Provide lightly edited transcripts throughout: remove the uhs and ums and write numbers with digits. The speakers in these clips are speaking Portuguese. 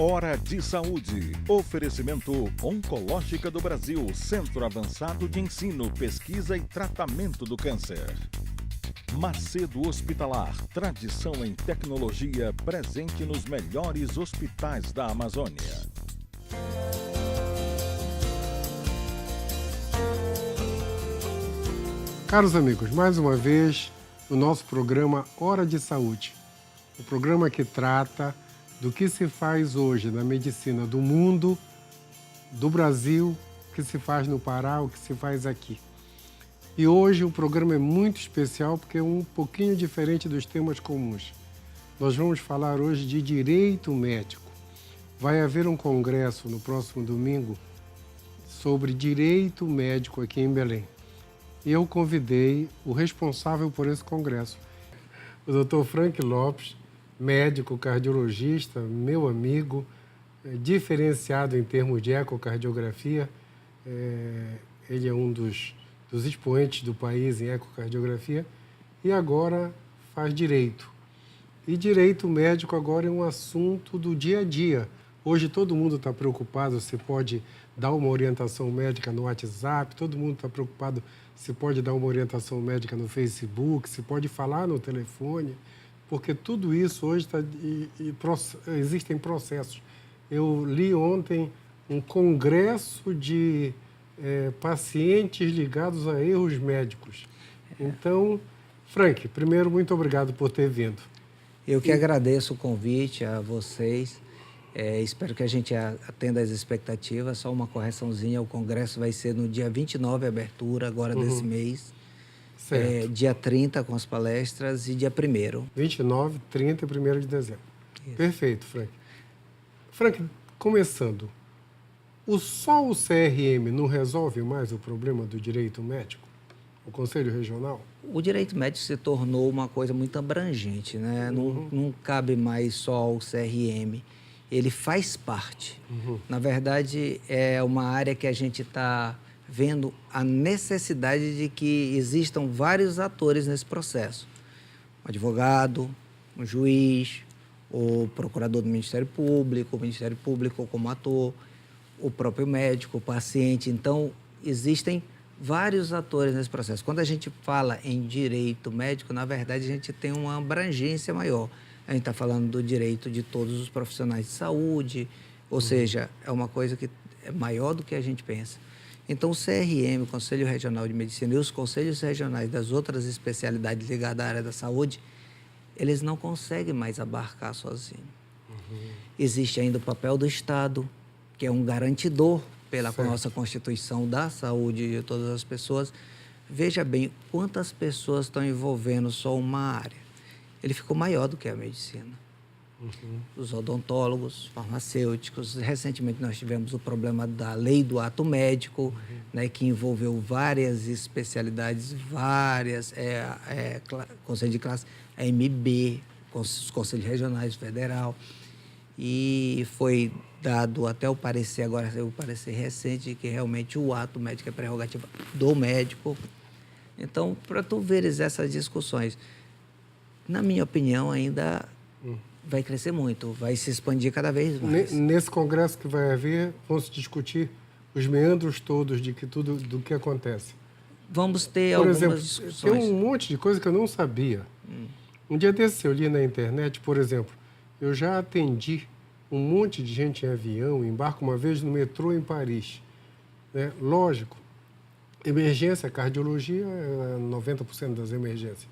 Hora de Saúde. Oferecimento Oncológica do Brasil, Centro Avançado de Ensino, Pesquisa e Tratamento do Câncer. Macedo Hospitalar, tradição em tecnologia presente nos melhores hospitais da Amazônia. Caros amigos, mais uma vez o nosso programa Hora de Saúde. O programa que trata do que se faz hoje na medicina do mundo, do Brasil, o que se faz no Pará, o que se faz aqui. E hoje o programa é muito especial porque é um pouquinho diferente dos temas comuns. Nós vamos falar hoje de direito médico. Vai haver um congresso no próximo domingo sobre direito médico aqui em Belém. E eu convidei o responsável por esse congresso, o Dr. Frank Lopes, médico cardiologista, meu amigo, diferenciado em termos de ecocardiografia. Ele é um dos expoentes do país em ecocardiografia e agora faz direito. E direito médico agora é um assunto do dia a dia. Hoje todo mundo está preocupado se pode dar uma orientação médica no WhatsApp, todo mundo está preocupado se pode dar uma orientação médica no Facebook, se pode falar no telefone, porque tudo isso hoje existem processos. Eu li ontem um congresso de pacientes ligados a erros médicos. Então, Frank, primeiro, muito obrigado por ter vindo. Eu que agradeço o convite a vocês. Espero que a gente atenda às expectativas. Só uma correçãozinha, o congresso vai ser no dia 29, a abertura agora desse mês. Dia 30 com as palestras e dia 1º. 29, 30 e 1º de dezembro. Isso. Perfeito, Frank. Frank, começando, só o CRM não resolve mais o problema do direito médico? O Conselho Regional? O direito médico se tornou uma coisa muito abrangente, né? Não cabe mais só ao CRM. Ele faz parte. Na verdade, é uma área que a gente está vendo a necessidade de que existam vários atores nesse processo. Um advogado, um juiz, o procurador do Ministério Público, o Ministério Público como ator, o próprio médico, o paciente. Então, existem vários atores nesse processo. Quando a gente fala em direito médico, na verdade, a gente tem uma abrangência maior. A gente está falando do direito de todos os profissionais de saúde, ou seja, é uma coisa que é maior do que a gente pensa. Então, o CRM, o Conselho Regional de Medicina, e os conselhos regionais das outras especialidades ligadas à área da saúde, eles não conseguem mais abarcar sozinhos. Existe ainda o papel do Estado, que é um garantidor pela nossa Constituição da saúde de todas as pessoas. Veja bem, quantas pessoas estão envolvendo só uma área. Ele ficou maior do que a medicina. Os odontólogos, farmacêuticos. Recentemente nós tivemos o problema da lei do ato médico, né, que envolveu várias especialidades, conselho de classe, a MB, os conselhos regionais, federal. E foi dado até o parecer, agora o parecer recente, que realmente o ato médico é prerrogativa do médico. Então, para tu veres essas discussões, na minha opinião, ainda vai crescer muito, vai se expandir cada vez mais. Nesse congresso que vai haver, vão se discutir os meandros todos do que acontece. Vamos ter por algumas exemplo, discussões. Tem um monte de coisa que eu não sabia. Um dia desse eu li na internet, por exemplo, eu já atendi um monte de gente em avião, embarco uma vez no metrô em Paris. Né? Lógico, emergência, cardiologia é 90% das emergências.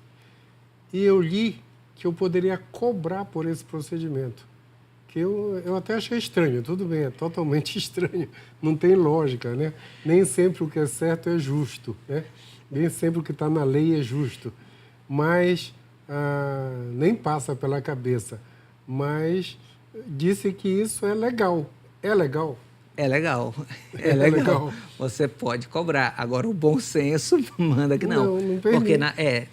E eu li que eu poderia cobrar por esse procedimento. Que eu até achei estranho, tudo bem, é totalmente estranho, não tem lógica, né? Nem sempre o que é certo é justo, né? Nem sempre o que está na lei é justo, mas nem passa pela cabeça. Mas disse que isso é legal. É legal? É legal, é legal. Você pode cobrar. Agora, o bom senso manda que não. Não permite.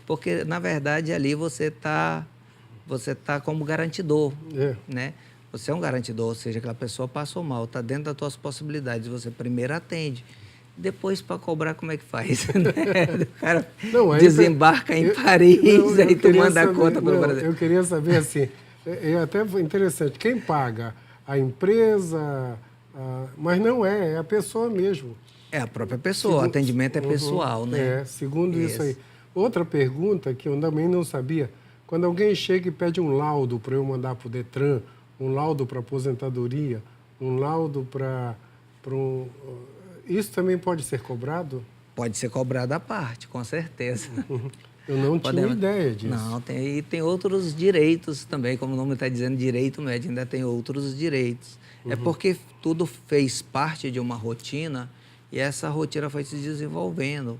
Porque, na verdade, ali você tá como garantidor, né? Você é um garantidor, ou seja, aquela pessoa passou mal, está dentro das suas possibilidades, você primeiro atende. Depois, para cobrar, como é que faz? O cara desembarca em Paris, aí tu manda a conta para o Brasil. Eu queria saber, assim, é até interessante, quem paga a empresa, mas não é a pessoa mesmo. É a própria pessoa, o atendimento é pessoal, né? Segundo isso aí. Outra pergunta que eu também não sabia, quando alguém chega e pede um laudo para eu mandar para o Detran, um laudo para aposentadoria, um laudo para isso também pode ser cobrado? Pode ser cobrado à parte, com certeza. Eu não tinha ideia disso. Não, tem outros direitos também, como o nome está dizendo, direito médico, ainda tem outros direitos. É porque tudo fez parte de uma rotina e essa rotina foi se desenvolvendo.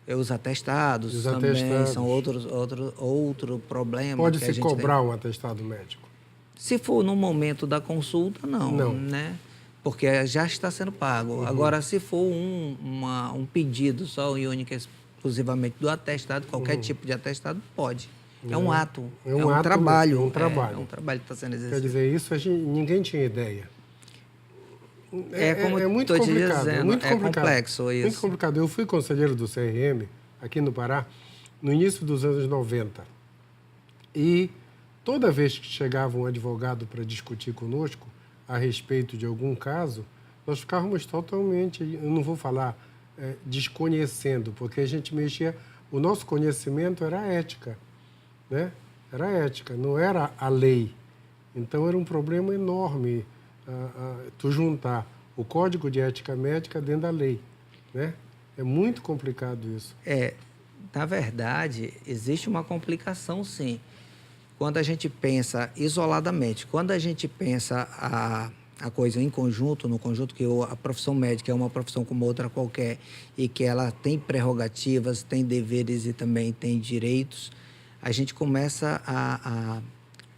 Os atestados também são outro problema. Pode se cobrar um atestado médico? Se for no momento da consulta, não. Né? Porque já está sendo pago. Agora, se for um pedido só e único exclusivamente do atestado, qualquer tipo de atestado, pode. É um ato, é um trabalho. É um trabalho. É um trabalho que está sendo exercido. Quer dizer, isso ninguém tinha ideia. É muito complicado. Dizendo, muito complicado. Complexo isso. Muito complicado. Eu fui conselheiro do CRM, aqui no Pará, no início dos anos 90. E toda vez que chegava um advogado para discutir conosco a respeito de algum caso, nós ficávamos totalmente, eu não vou falar desconhecendo, porque a gente mexia, o nosso conhecimento era a ética, né? Era a ética, não era a lei. Então era um problema enorme tu juntar o Código de Ética Médica dentro da lei, né? É muito complicado isso. Na verdade, existe uma complicação, sim. Quando a gente pensa isoladamente, quando a gente pensa a coisa em conjunto, no conjunto que a profissão médica é uma profissão como outra qualquer e que ela tem prerrogativas, tem deveres e também tem direitos, a gente começa a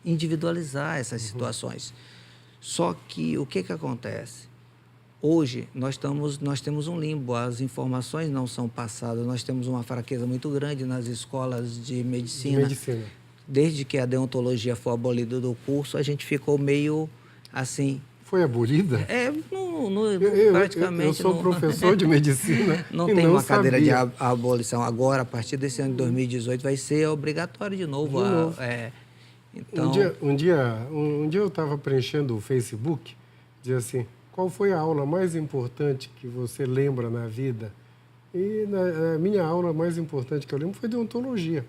individualizar essas situações. Só que o que acontece? Hoje nós temos um limbo, as informações não são passadas, nós temos uma fraqueza muito grande nas escolas de medicina. Desde que a deontologia foi abolida do curso, a gente ficou meio assim... Foi abolida? Praticamente... Eu sou professor de medicina não tem uma cadeira de abolição. Agora, a partir desse ano de 2018, vai ser obrigatório de novo. Então... Um dia eu estava preenchendo o Facebook, dizia assim, qual foi a aula mais importante que você lembra na vida? E a minha aula mais importante que eu lembro foi deontologia.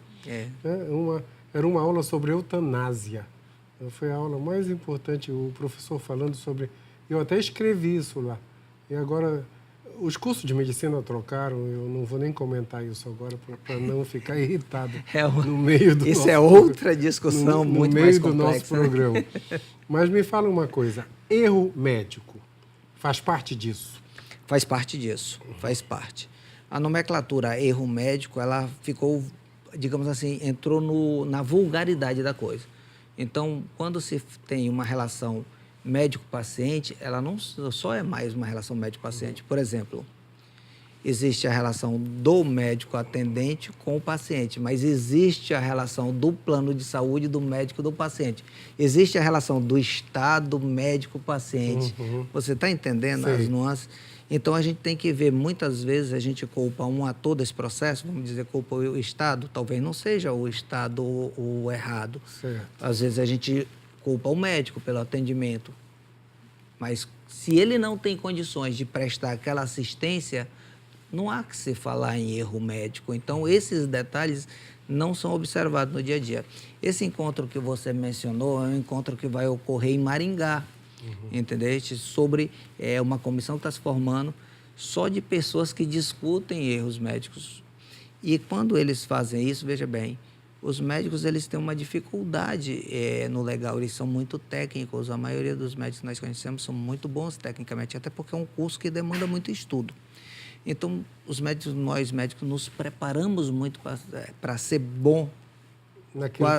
Era uma aula sobre eutanásia. Foi a aula mais importante, o professor falando sobre... Eu até escrevi isso lá. E agora, os cursos de medicina trocaram, eu não vou nem comentar isso agora para não ficar irritado no meio do Isso é outra discussão muito mais complexa. No meio do nosso programa. Mas me fala uma coisa, erro médico faz parte disso? Faz parte disso, faz parte. A nomenclatura erro médico, ela ficou, digamos assim, entrou na vulgaridade da coisa. Então, quando se tem uma relação médico-paciente, ela não só é mais uma relação médico-paciente. Por exemplo, existe a relação do médico-atendente com o paciente, mas existe a relação do plano de saúde do médico do paciente. Existe a relação do Estado médico-paciente. Você está entendendo as nuances? Então, a gente tem que ver, muitas vezes, a gente culpa um ator desse processo, vamos dizer, culpa o Estado, talvez não seja o Estado o errado. Certo. Às vezes, a gente culpa o médico pelo atendimento. Mas, se ele não tem condições de prestar aquela assistência, não há que se falar em erro médico. Então, esses detalhes não são observados no dia a dia. Esse encontro que você mencionou é um encontro que vai ocorrer em Maringá. Entendeste? Sobre uma comissão que está se formando só de pessoas que discutem erros médicos. E quando eles fazem isso, veja bem, os médicos eles têm uma dificuldade no legal, eles são muito técnicos, a maioria dos médicos que nós conhecemos são muito bons tecnicamente, até porque é um curso que demanda muito estudo. Então, nós médicos nos preparamos muito para ser bom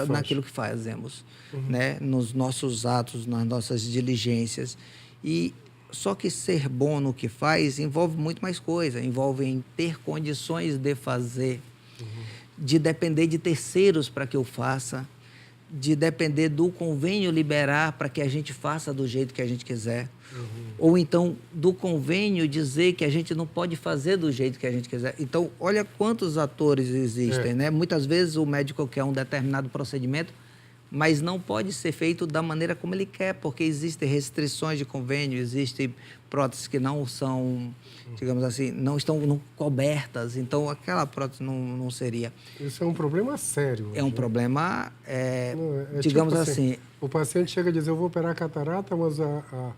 naquilo que fazemos, né? Nos nossos atos, nas nossas diligências. Só que ser bom no que faz envolve muito mais coisa, envolve em ter condições de fazer, de depender de terceiros para que eu faça, de depender do convênio liberar para que a gente faça do jeito que a gente quiser. Ou então, do convênio dizer que a gente não pode fazer do jeito que a gente quiser. Então, olha quantos atores existem, né? Muitas vezes o médico quer um determinado procedimento, mas não pode ser feito da maneira como ele quer, porque existem restrições de convênio, existem próteses que não são, digamos assim, não estão cobertas, então aquela prótese não seria. Isso é um problema sério. É um problema, tipo digamos assim... O paciente chega a dizer, eu vou operar catarata, mas a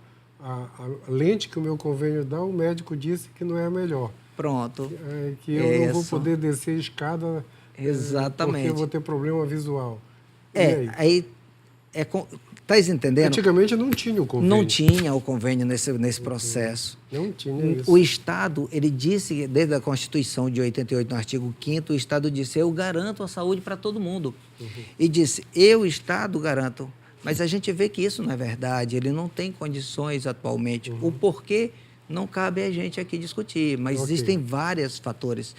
lente que o meu convênio dá, o médico disse que não é a melhor. Pronto. Que eu não vou poder descer a escada. Exatamente. Porque eu vou ter problema visual. Tá entendendo? Antigamente não tinha o convênio. Não tinha o convênio nesse processo. Não tinha isso. O Estado, ele disse, desde a Constituição de 88, no artigo 5º, o Estado disse, eu garanto a saúde para todo mundo. E disse, eu, Estado, garanto. Mas a gente vê que isso não é verdade, ele não tem condições atualmente. O porquê não cabe a gente aqui discutir, mas existem vários fatores.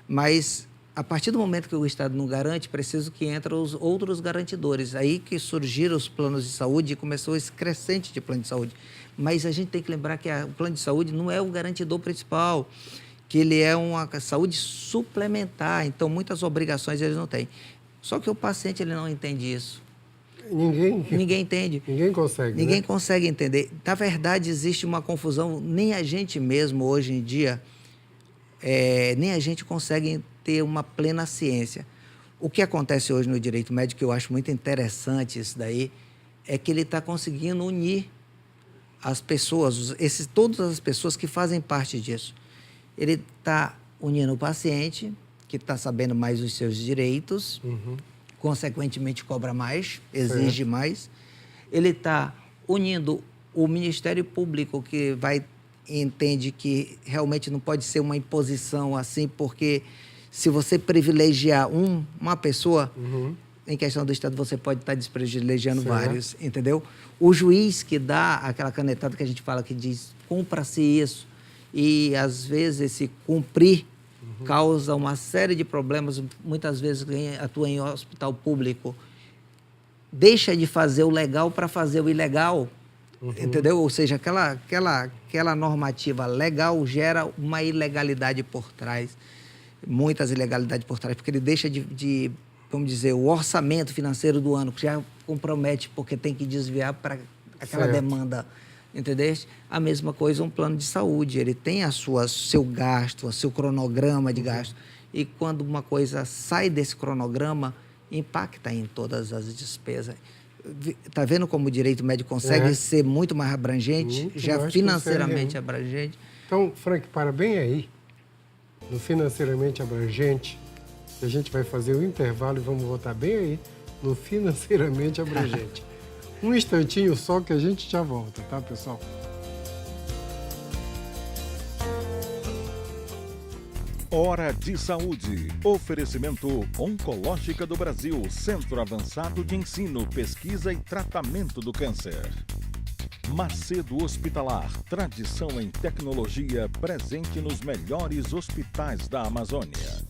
Mas, a partir do momento que o Estado não garante, preciso que entrem os outros garantidores. Aí que surgiram os planos de saúde e começou esse crescente de plano de saúde. Mas a gente tem que lembrar que o plano de saúde não é o garantidor principal, que ele é uma saúde suplementar, então muitas obrigações ele não tem. Só que o paciente ele não entende isso. Ninguém entende. Ninguém consegue. Ninguém consegue entender. Na verdade, existe uma confusão. Nem a gente mesmo, hoje em dia, nem a gente consegue ter uma plena ciência. O que acontece hoje no direito médico, que eu acho muito interessante isso daí, é que ele está conseguindo unir as pessoas, todas as pessoas que fazem parte disso. Ele está unindo o paciente, que está sabendo mais os seus direitos, consequentemente cobra mais, exige mais. Ele está unindo o Ministério Público, que entende que realmente não pode ser uma imposição assim, porque se você privilegiar uma pessoa, em questão do Estado, você pode estar desprivilegiando vários, entendeu? O juiz que dá aquela canetada que a gente fala, que diz, cumpra-se isso, e às vezes esse cumprir causa uma série de problemas. Muitas vezes quem atua em hospital público deixa de fazer o legal para fazer o ilegal, entendeu? Ou seja, aquela normativa legal gera uma ilegalidade por trás, muitas ilegalidades por trás, porque ele deixa de vamos dizer, o orçamento financeiro do ano, que já compromete porque tem que desviar para aquela demanda. Entendeu? A mesma coisa um plano de saúde, ele tem seu gasto, o seu cronograma de gasto. E quando uma coisa sai desse cronograma, impacta em todas as despesas. Está vendo como o direito médico consegue ser muito mais abrangente, já financeiramente abrangente? Então, Frank, para bem aí, no financeiramente abrangente, a gente vai fazer o intervalo e vamos voltar bem aí no financeiramente abrangente. Um instantinho só que a gente já volta, tá, pessoal? Hora de Saúde. Oferecimento Oncológica do Brasil, Centro Avançado de Ensino, Pesquisa e Tratamento do Câncer. Macedo Hospitalar, tradição em tecnologia presente nos melhores hospitais da Amazônia.